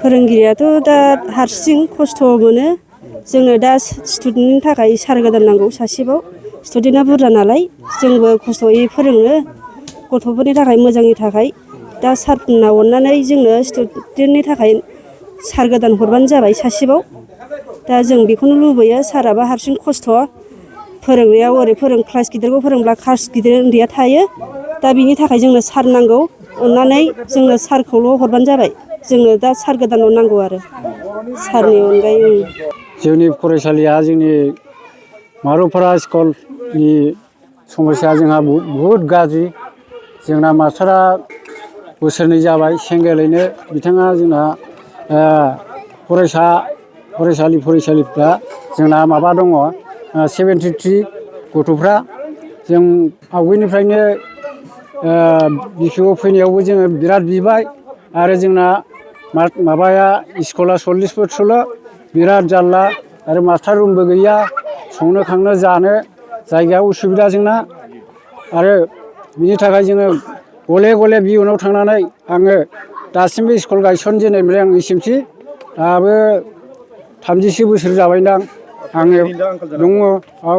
फोरोंगिरियाथ' दा हारसिं खस्थ' मोनो जोंनो दा स्टुडेन्टनि थाखाय सार गोदान नांगौ सासेबाव स्टुडेन्टआ बुरजा नालाय जोंबो खस्थ'यै फोरोङो गथ'फोरनि थाखाय मोजांनि थाखाय दा सारफोरना अननानै जोंनो स्टुडेन्टनि थाखाय सार गोदान हरबानो जाबाय सासेबाव दा जों बेखौनो लुबैयो साराबा हारसिं खस्थ' फोरोंनायाव ओरै क्लास गिदिरखौ फोरोंब्ला क्लास गिदिर उन्दैया थायो दा बिनि थाखाय जोंनो सार नांगौ अननानै जोंनो सारखौल' हरबानो जाबाय जोंनो दा सार गोदानल' नांगौ आरो सारनि अनगायै जोंनि फरायसालिया जोंनि मारुफारा स्कुलनि समस्या जोंहा बहुद गाज्रि जोंना मास्टारा बोसोरनै जाबाय सेंग्रेलैनो बिथाङा जोंना फरायसालिफ्रा जोंना माबा दङ 73 गथ'फ्रा जों आवगायनिफ्रायनो बिपिअ फैनायावबो जोङो बिराद बिबाय आरो जोंना माबाया स्कुला 40 फुटसोल' बिराद जारला आरो मास्टार रुमबो गैया संनो खावनो जानो जायगाया उसुबिदा जोंना आरो बिनि थाखाय जोङो गले गले बिउनाव थांनानै आङो दासिमबो स्कुल गायसनजेननायनिफ्राय आं एसएमसि दाबो 30 बोसोर जाबायदां आङो दङ औ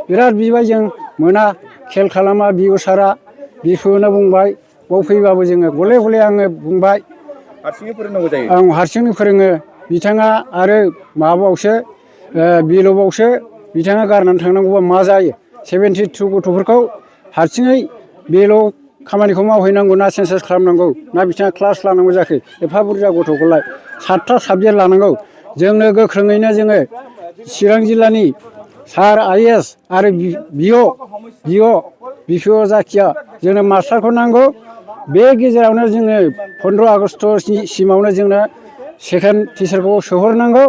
बिराद बिबाय जों मोना खेल खालामा बिअ सारा बिपिअनो बुंबाय बाव फैबाबो जोङो गले गले आङो बुंबाय हारसिङै फोरोंनांगौ जायो आं हारसिंनो फोरोङो बिथाङा आरो माबाबावसो बिल'बावसो बिथाङा गारनानै थांनांगौबा मा जायो 72 गथ'फोरखौ हारसिङै बेल' खामानिखौ मावहैनांगौ ना सेन्सास खालामनांगौ ना बिथाङा क्लास लानांगौ जाखो एफा बुरजा गथ'खौलाय 7था साबजेक्ट लानांगौ जोंनो गोख्रोङैनो जोङो चिरां जिल्लानि सार आइएस आरो बिपिअ जाखिया जोंनो मास्टारखौ नांगौ बे गेजेरावनो जोङो 15 आगष्टसिमावनो जोंनो सेकेन्ड टिचारखौ सोहरनांगौ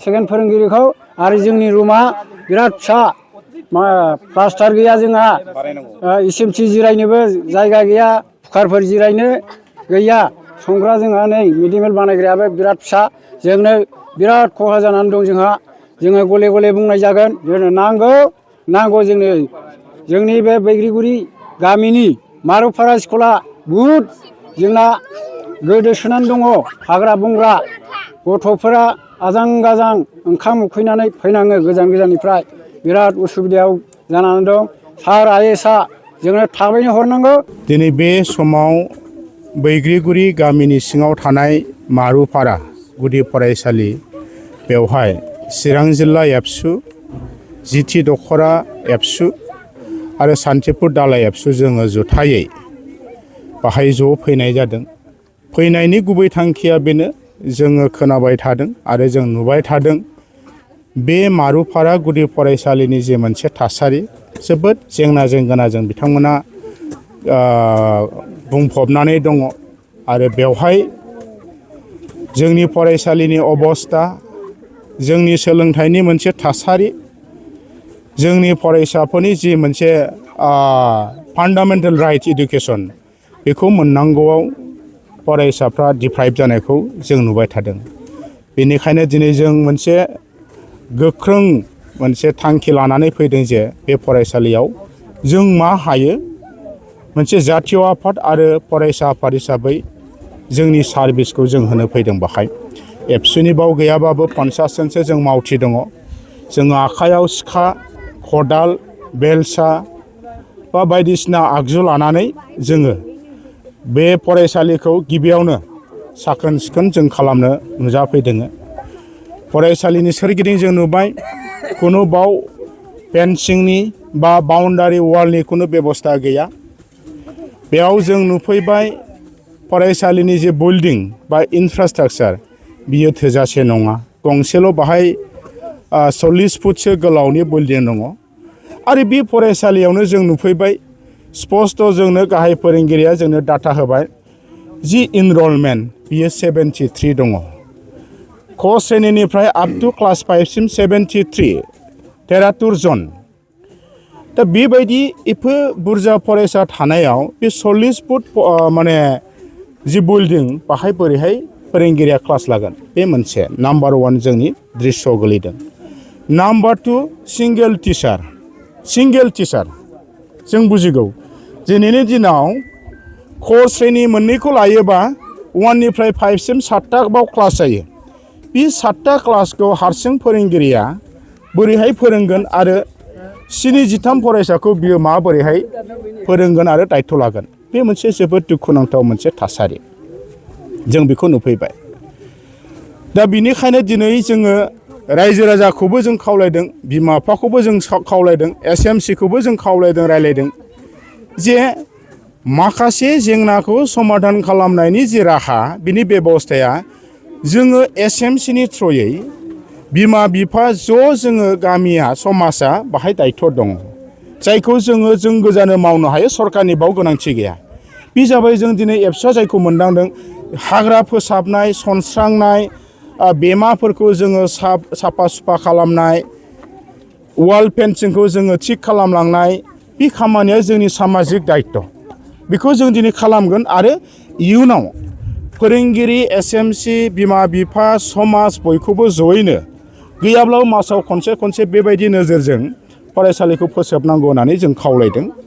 सेकेन्ड फोरोंगिरिखौ आरो जोंनि रुमा बिराद फिसा प्लास्टार गैया जोंहा एसएमसि जिरायनोबो जायगा गैया कुकारफोर जिरायनो गैया संग्रा जोंहा नै मिडिमेल बानायग्रायाबो बिराद फिसा जोंनो बिराद खहा जानानै दं जोङो गले गले बुंनाय जागोन जोंनो नांगौ जोंनो जोंनि बे बैग्रिगुरि गामिनि मारुफारा स्कुला बुहुद जोंना गोदोसोनानै दङ हाग्रा बंग्रा गथ'फोरा आजां गाजां ओंखाम उखैनानै फैनाङो गोजान गोजाननिफ्राय बिराद उसुबिदायाव जानानै दं सार आइएसआ जोंनो थाबैनो हरनांगौ। दिनै बे समाव बैग्रिगुरि गामिनि सिङाव थानाय मारुफारा गुदि फरायसालि बेवहाय चिरां जिल्ला एबसु जिथि दखरा एबसु आरो सान्थिपुर दालाइ एबसु जोङो जुथायै बाहाय ज' फैनाय जादों। फैनायनि गुबै थांखिया बेनो जोङो खोनाबाय थादों आरो जों नुबाय थादों बे मारुफारा गुदि फरायसालिनि जे मोनसे थासारि जोबोद जेंना जेंगोनाजों बिथांमोना बुंफबनानै दङ आरो बेवहाय जोंनि फरायसालिनि अबस्था जोंनि सोलोंथाइनि मोनसे थासारि जोंनि फरायसाफोरनि जि मोनसे फान्डामेन्टेल राइट इडुकेसन बेखौ मोननांगौआव फरायसाफ्रा डिप्राइभ जानायखौ जों नुबाय थादों। बेनिखायनो दिनै जों मोनसे गोख्रों मोनसे थांखि लानानै फैदों जे बे फरायसालियाव जों मा हायो मोनसे जातीय आफाद आरो फरायसा आफाद हिसाबै जोंनि सार्भिसखौ जों होनो फैदों बाहाय। एबसुनि बाव गैयाबाबो 50 जनसो जों मावथि दङ। जोङो आखायाव सिखा खदाल बेलसा बा बायदिसिना आगजु लानानै जोङो बे फरायसालिखौ गिबियावनो साखोन सिखोन जों खालामनो नुजाफैदों। फरायसालिनि सोरगिदिं जों नुबाय खुनु बाव फेन्सिंनि बा बाउन्डारि वालनि खुनु बेबस्था गैया। बेयाव जों नुफैबाय फरायसालिनि जे बिल्डिं बा इनफ्रास्ट्राक्चार बियो थोजासे नङा। गंसेल' बाहाय 40 फुटसो गोलावनि बिल्डिं दङ आरो बे फरायसालियावनो जों नुफैबाय स्पष्ट जोंनो गाहाय फोरोंगिरिया जोंनो डाटा होबाय जि इनरलमेन्ट बियो 73 दङ। क श्रेणीनिफ्राय आप टु क्लास 5 सिम 73 जन। दा बेबायदि एफा बुरजा फरायसा थानायाव बे 40 फुट माने जि बिल्डिं बाहाय बोरैहाय फोरोंगिरिया क्लास लागोन बे मोनसे नाम्बार 1 जोंनि दृश्य गोलैदों। नाम्बार 2 सिंगेल टिचार जों बुजिगौ दिनैनि दिनाव क श्रेणी मोननैखौ लायोबा 1 निफ्राय 5 सिम 7टा क्लास जायो बे 7टा क्लासखौ हारसिं फोरोंगिरिया बोरैहाय फोरोंगोन आरो 73 फरायसाखौ बियो माबोरैहाय फोरोंगोन आरो दायित्व लागोन बे मोनसे जोबोद दुखुनांथाव मोनसे थासारि जों बेखौ नुफैबाय दा बिनिखायनो दिनै जोङो रायजो राजाखौबो जों खावलायदों बिमा बिफाखौबो जों खावलायदों SMCखौबो जों खावलायदों रायलायदों जे माखासे जेंनाखौ समाधान खालामनायनि जे राहा बिनि बेबस्थाया जोङो SMCनि थ्रुयै बिमा बिफा जोङो गामिया समाजा बाहाय दायित्व दङ जायखौ जों गोजानो मावनो हायो सरकारनि बाव गोनांथि गैया बे जाबाय जों दिनै एबसुआ जायखौ मोनदांदों हाग्रा फोसाबनाय सनस्रांनाय बेमाफोरखौ जोङो साफा सुफा खालामनाय वाल फेन्सिंखौ जोङो थिग खालामलांनाय बे खामानिया जोंनि सामाजिक दायित्व बेखौ जों दिनै खालामगोन आरो इयुनाव फोरोंगिरि SMC बिमा बिफा समाज बयखौबो जयैनो गैयाब्लाबो मासाव खनसे बेबायदि नोजोरजों फरायसालिखौ फोसाबनांगौ होननानै जों खावलायदों।